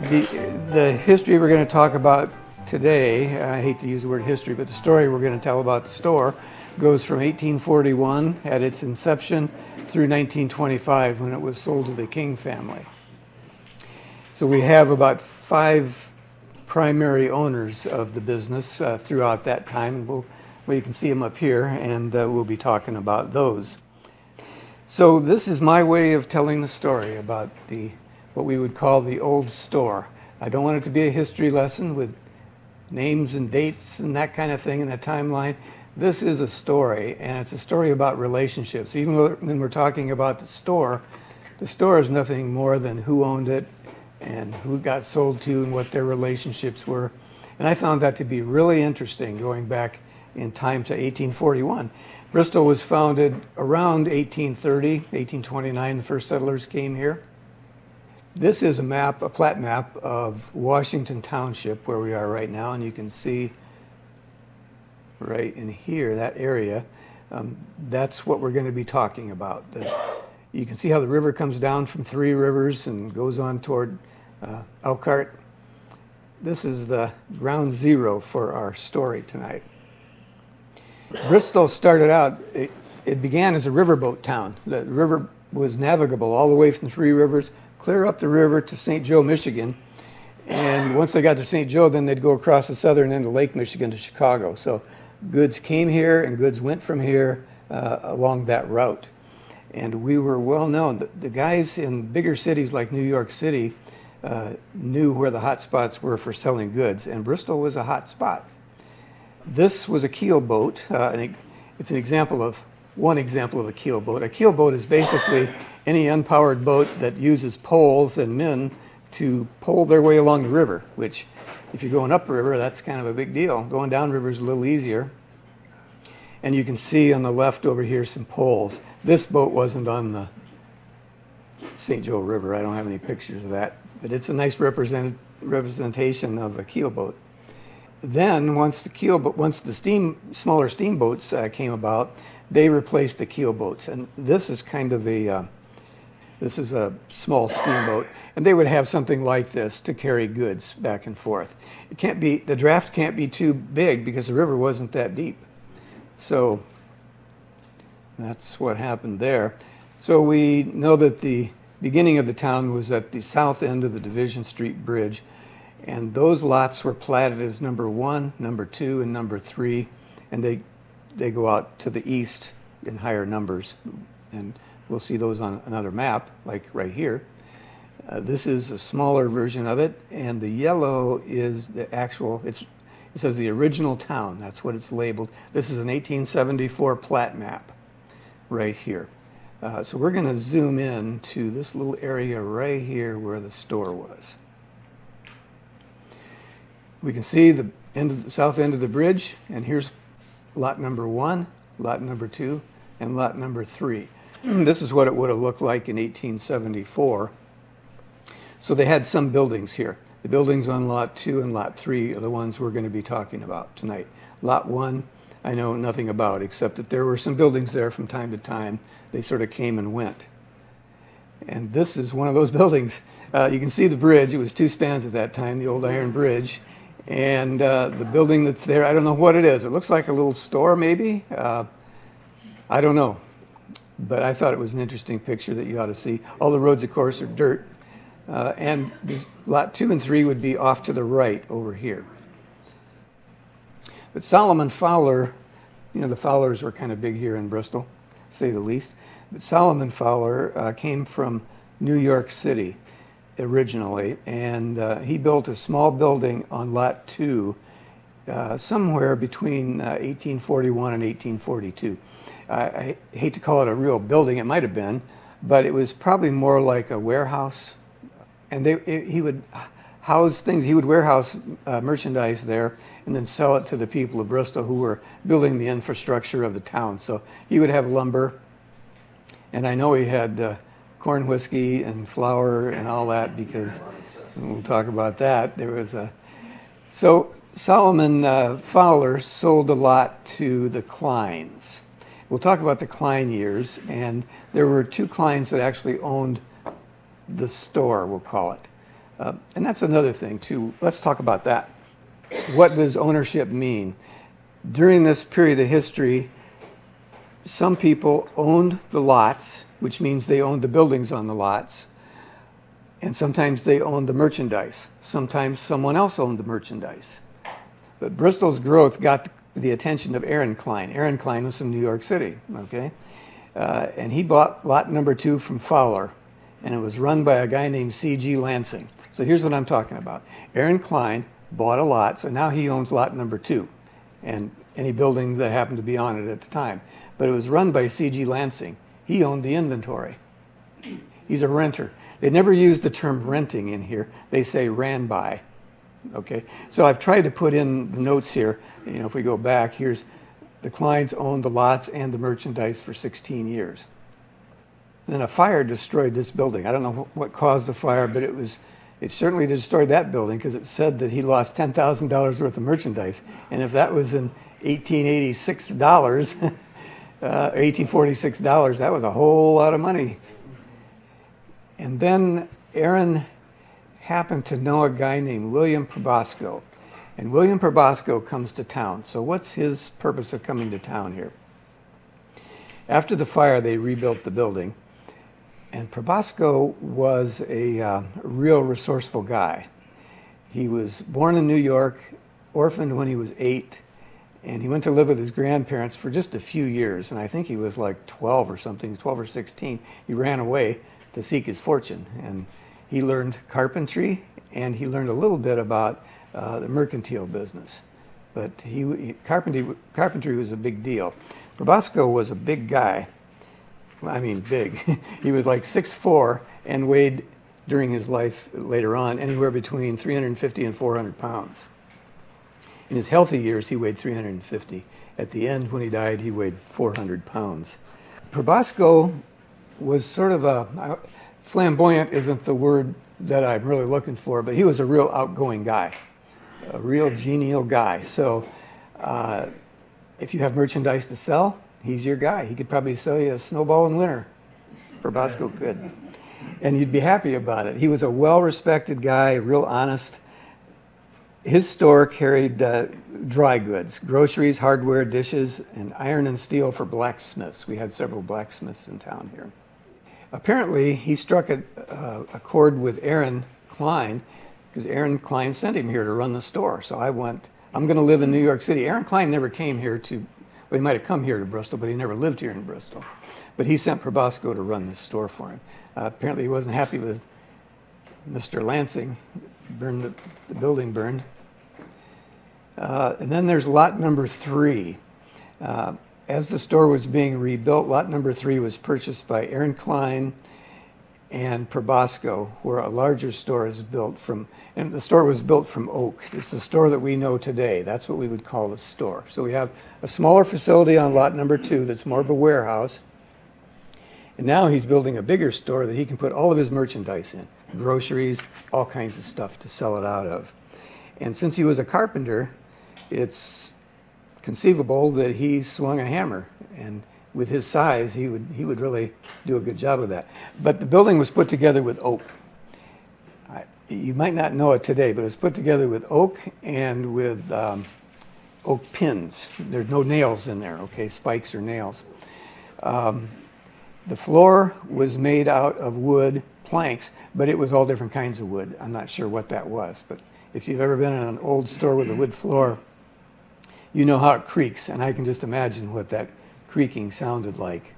The history we're going to talk about today, I hate to use the word history, but the story we're going to tell about the store goes from 1841 at its inception through 1925 when it was sold to the King family. So we have about 5 primary owners of the business throughout that time. Well, you can see them up here, and we'll be talking about those. So this is my way of telling the story about what we would call the old store. I don't want it to be a history lesson with names and dates and that kind of thing in a timeline. This is a story, and it's a story about relationships. Even when we're talking about the store is nothing more than who owned it and who got sold to and what their relationships were. And I found that to be really interesting going back in time to 1841. Bristol was founded around 1830, 1829, the first settlers came here. This is a plat map of Washington Township, where we are right now, and you can see right in here, that area, that's what we're going to be talking about. You can see how the river comes down from Three Rivers and goes on toward Elkhart. This is the ground zero for our story tonight. Bristol started out, it began as a riverboat town. The river was navigable all the way from Three Rivers, clear up the river to St. Joe, Michigan. And once they got to St. Joe, then they'd go across the southern end of Lake Michigan to Chicago. So goods came here and goods went from here along that route. And we were well known. The guys in bigger cities like New York City knew where the hot spots were for selling goods, and Bristol was a hot spot. This was a keel boat, and it's one example of a keel boat. A keel boat is basically any unpowered boat that uses poles and men to pole their way along the river, which if you're going upriver, that's kind of a big deal. Going downriver is a little easier. And you can see on the left over here some poles. This boat wasn't on the St. Joe River. I don't have any pictures of that, but it's a nice representation of a keel boat. Then once the smaller steamboats came about, they replaced the keel boats, and this is kind of a small steamboat, and they would have something like this to carry goods back and forth. The draft can't be too big because the river wasn't that deep. So that's what happened there. So we know that the beginning of the town was at the south end of the Division Street Bridge, and those lots were platted as number 1, number 2, and number 3, and they go out to the east in higher numbers, and we'll see those on another map, like right here. This is a smaller version of it, and the yellow is the actual, it says the original town, that's what it's labeled. This is an 1874 plat map right here. So we're going to zoom in to this little area right here where the store was. We can see the south end of the bridge, and here's lot number 1, lot number 2, and lot number 3. This is what it would have looked like in 1874. So they had some buildings here. The buildings on lot 2 and lot 3 are the ones we're going to be talking about tonight. Lot 1, I know nothing about, except that there were some buildings there from time to time. They sort of came and went. And this is one of those buildings. You can see the bridge. It was 2 spans at that time, the old iron bridge. And the building that's there, I don't know what it is. It looks like a little store, maybe. I don't know. But I thought it was an interesting picture that you ought to see. All the roads, of course, are dirt. And this lot 2 and 3 would be off to the right over here. But Solomon Fowler, the Fowlers were kind of big here in Bristol, to say the least. But Solomon Fowler came from New York City originally, and he built a small building on lot 2 somewhere between 1841 and 1842. I hate to call it a real building, it might have been, but it was probably more like a warehouse, and he would house things. He would warehouse merchandise there and then sell it to the people of Bristol who were building the infrastructure of the town. So he would have lumber, and I know he had corn whiskey and flour and all that, because we'll talk about that. So Solomon Fowler sold a lot to the Klines. We'll talk about the Kline years, and there were 2 Klines that actually owned the store, we'll call it. And that's another thing too. Let's talk about that. What does ownership mean? During this period of history, some people owned the lots, which means they owned the buildings on the lots, and sometimes they owned the merchandise. Sometimes someone else owned the merchandise. But Bristol's growth got the attention of Aaron Kline. Aaron Kline was from New York City, okay? And he bought lot number 2 from Fowler, and it was run by a guy named C.G. Lansing. So here's what I'm talking about. Aaron Kline bought a lot, so now he owns lot number 2 and any buildings that happened to be on it at the time. But it was run by C.G. Lansing. He owned the inventory. He's a renter. They never use the term renting in here. They say ran by. Okay, so I've tried to put in the notes here. You know, if we go back, here's the Klines owned the lots and the merchandise for 16 years. Then a fire destroyed this building. I don't know what caused the fire, but it certainly destroyed that building because it said that he lost $10,000 worth of merchandise. And if that was in 1886 dollars, 1846 dollars, that was a whole lot of money. And then Aaron happened to know a guy named William Probasco. And William Probasco comes to town. So what's his purpose of coming to town here? After the fire, they rebuilt the building. And Probasco was a real resourceful guy. He was born in New York, orphaned when he was 8, and he went to live with his grandparents for just a few years. And I think he was like 12 or something, 12 or 16. He ran away to seek his fortune. And he learned carpentry, and he learned a little bit about the mercantile business. But carpentry was a big deal. Probasco was a big guy. I mean, big. He was like 6'4" and weighed, during his life later on, anywhere between 350 and 400 pounds. In his healthy years, he weighed 350. At the end, when he died, he weighed 400 pounds. Probasco was sort of a, flamboyant isn't the word that I'm really looking for, but he was a real outgoing guy, a real genial guy. So if you have merchandise to sell, he's your guy. He could probably sell you a snowball in winter. Probasco could. And you'd be happy about it. He was a well-respected guy, real honest. His store carried dry goods, groceries, hardware, dishes, and iron and steel for blacksmiths. We had several blacksmiths in town here. Apparently, he struck a chord with Aaron Kline because Aaron Kline sent him here to run the store. So I went, I'm going to live in New York City. Aaron Kline never came here to, well, he might have come here to Bristol, but he never lived here in Bristol. But he sent Probasco to run this store for him. Apparently, he wasn't happy with Mr. Lansing. The building burned. And then there's lot number 3. As the store was being rebuilt, lot number 3 was purchased by Aaron Kline and Probasco, where a larger store is built from, and the store was built from oak. It's the store that we know today. That's what we would call a store. So we have a smaller facility on lot number 2 that's more of a warehouse. And now he's building a bigger store that he can put all of his merchandise in, groceries, all kinds of stuff to sell it out of. And since he was a carpenter, it's conceivable that he swung a hammer, and with his size, he would really do a good job of that. But the building was put together with oak. You might not know it today, but it was put together with oak and with oak pins. There's no nails in there, okay, spikes or nails. The floor was made out of wood planks, but it was all different kinds of wood. I'm not sure what that was, but if you've ever been in an old store with a wood floor, you know how it creaks, and I can just imagine what that creaking sounded like.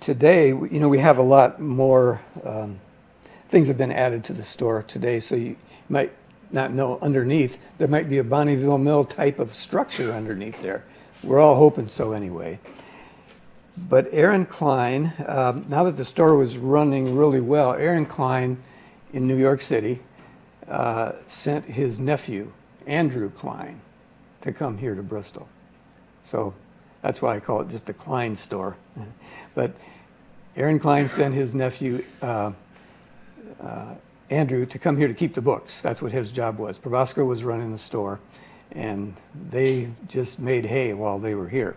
Today, you know, we have a lot more things have been added to the store today, so you might not know underneath. There might be a Bonneville Mill type of structure underneath there. We're all hoping so anyway. But Aaron Kline, now that the store was running really well, Aaron Kline in New York City sent his nephew, Andrew Kline, to come here to Bristol. So that's why I call it just the Kline store. But Aaron Kline sent his nephew, Andrew, to come here to keep the books. That's what his job was. Probasco was running the store, and they just made hay while they were here.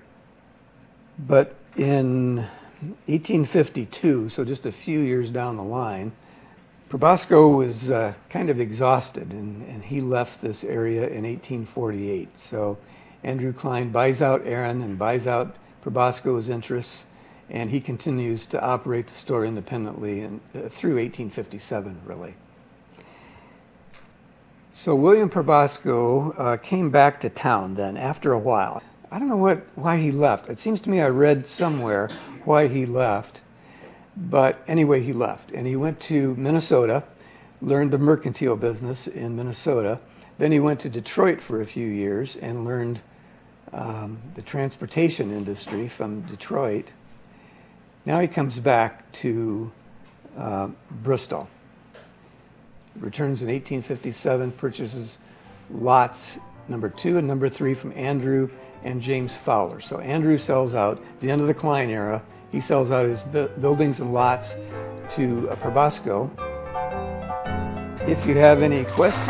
But in 1852, so just a few years down the line, Probasco was kind of exhausted, and he left this area in 1848. So Andrew Kline buys out Aaron and buys out Probasco's interests, and he continues to operate the store independently through 1857, really. So William Probasco came back to town then after a while. I don't know why he left. It seems to me I read somewhere why he left. But anyway, he left, and he went to Minnesota, learned the mercantile business in Minnesota. Then he went to Detroit for a few years and learned the transportation industry from Detroit. Now he comes back to Bristol. Returns in 1857, purchases lots number 2 and number 3 from Andrew and James Fowler. So Andrew sells out, at the end of the Kline era, he sells out his buildings and lots to Probasco. If you have any questions,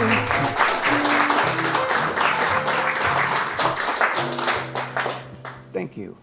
thank you.